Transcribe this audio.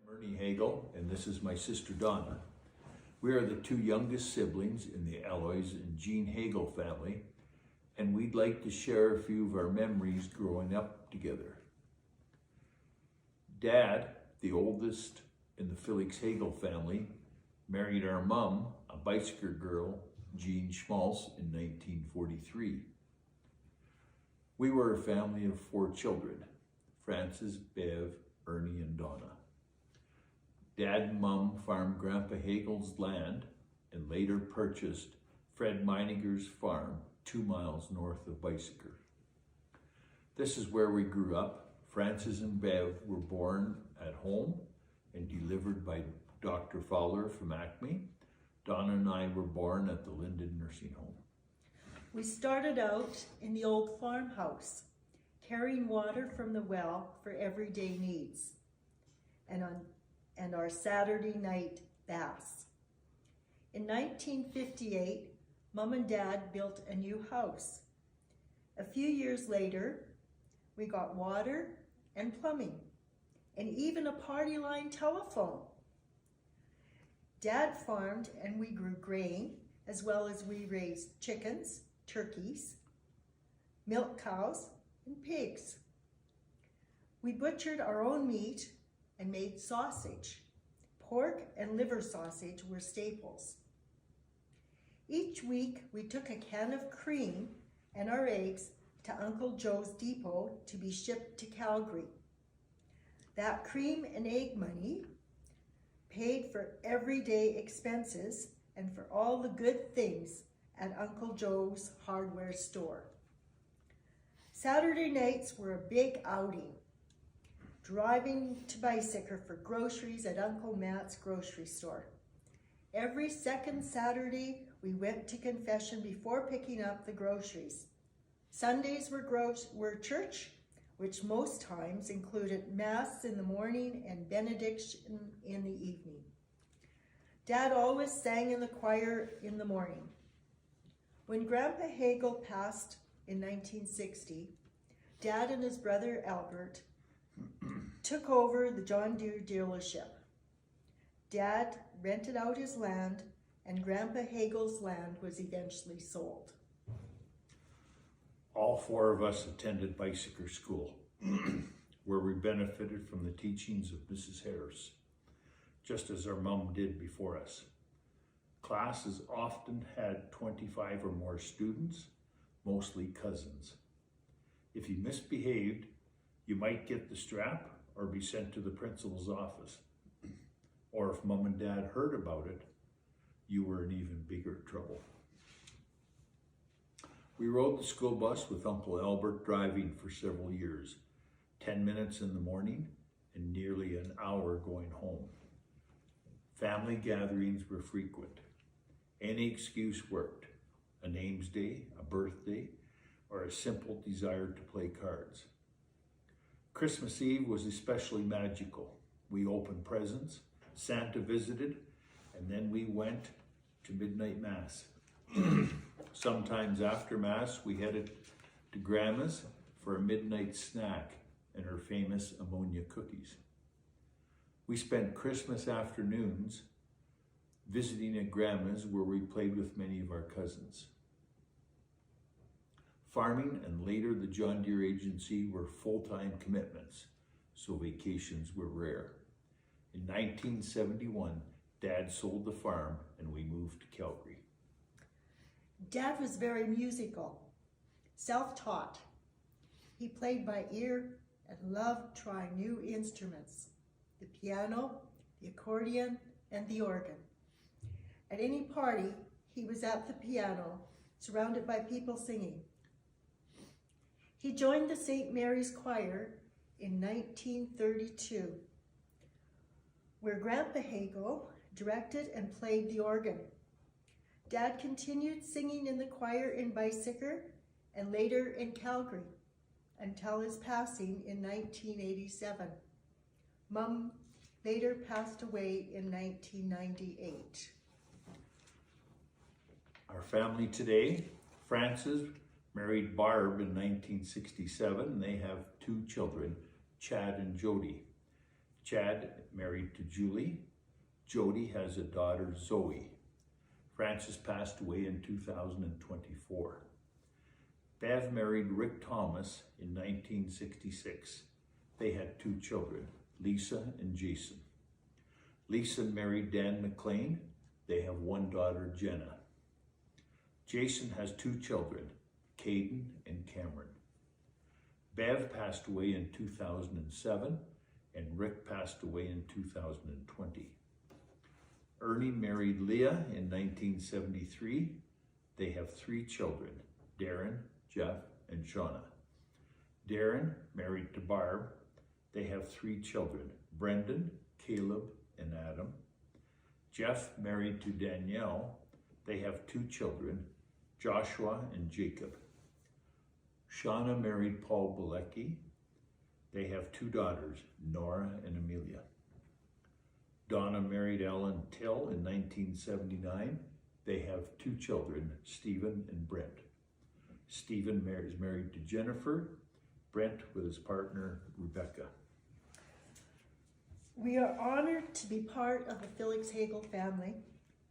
I'm Hagel, and this is my sister Donna. We are the two youngest siblings in the Aloys and Jean Hagel family, and we'd like to share a few of our memories growing up together. Dad, the oldest in the Felix Hagel family, married our mom, a bicycle girl, Jean Schmaltz, in 1943. We were a family of 4 children, Frances, Bev, Ernie, and Donna. Dad and Mom farmed Grandpa Hagel's land and later purchased Fred Meininger's farm 2 miles north of Bicycle. This is where we grew up. Frances and Bev were born at home and delivered by Dr. Fowler from Acme. Donna and I were born at the Linden Nursing Home. We started out in the old farmhouse, carrying water from the well for everyday needs, and our Saturday night baths. In 1958, Mom and Dad built a new house. A few years later, we got water and plumbing, and even a party line telephone. Dad farmed and we grew grain, as well as we raised chickens, turkeys, milk cows, and pigs. We butchered our own meat and made sausage. Pork and liver sausage were staples. Each week, we took a can of cream and our eggs to Uncle Joe's depot to be shipped to Calgary. That cream and egg money paid for everyday expenses and for all the good things at Uncle Joe's hardware store. Saturday nights were a big outing, driving to Bicycle for groceries at Uncle Matt's grocery store. Every second Saturday, we went to confession before picking up the groceries. Sundays were church, which most times included Mass in the morning and benediction in the evening. Dad always sang in the choir in the morning. When Grandpa Hagel passed in 1960, Dad and his brother Albert took over the John Deere dealership. Dad rented out his land, and Grandpa Hagel's land was eventually sold. All 4 of us attended Bicycle School, where we benefited from the teachings of Mrs. Harris, just as our mom did before us. Classes often had 25 or more students, mostly cousins. If you misbehaved, you might get the strap or be sent to the principal's office. Or if Mom and Dad heard about it, you were in even bigger trouble. We rode the school bus with Uncle Albert driving for several years, 10 minutes in the morning and nearly an hour going home. Family gatherings were frequent. Any excuse worked, a name's day, a birthday, or a simple desire to play cards. Christmas Eve was especially magical. We opened presents, Santa visited, and then we went to midnight Mass. Sometimes after Mass, we headed to Grandma's for a midnight snack and her famous ammonia cookies. We spent Christmas afternoons visiting at Grandma's, where we played with many of our cousins. Farming and later the John Deere agency were full-time commitments, so vacations were rare. In 1971, Dad sold the farm and we moved to Calgary. Dad was very musical, self-taught. He played by ear and loved trying new instruments, the piano, the accordion, and the organ. At any party, he was at the piano, surrounded by people singing. He joined the St. Mary's Choir in 1932, where Grandpa Hagel directed and played the organ. Dad continued singing in the choir in Bicycle and later in Calgary until his passing in 1987. Mom later passed away in 1998. Our family today, Frances married Barb in 1967, and they have 2 children, Chad and Jody. Chad married to Julie. Jody has a daughter, Zoe. Francis passed away in 2024. Bev married Rick Thomas in 1966. They had 2 children, Lisa and Jason. Lisa married Dan McLean. They have 1 daughter, Jenna. Jason has 2 children, Caden and Cameron. Bev passed away in 2007, and Rick passed away in 2020. Ernie married Leah in 1973. They have 3 children, Darren, Jeff, and Shauna. Darren married to Barb. They have 3 children, Brendan, Caleb, and Adam. Jeff married to Danielle. They have 2 children, Joshua and Jacob. Shauna married Paul Bilecki. They have 2 daughters, Nora and Amelia. Donna married Ellen Till in 1979. They have 2 children, Stephen and Brent. Stephen is married to Jennifer, Brent with his partner, Rebecca. We are honored to be part of the Felix Hagel family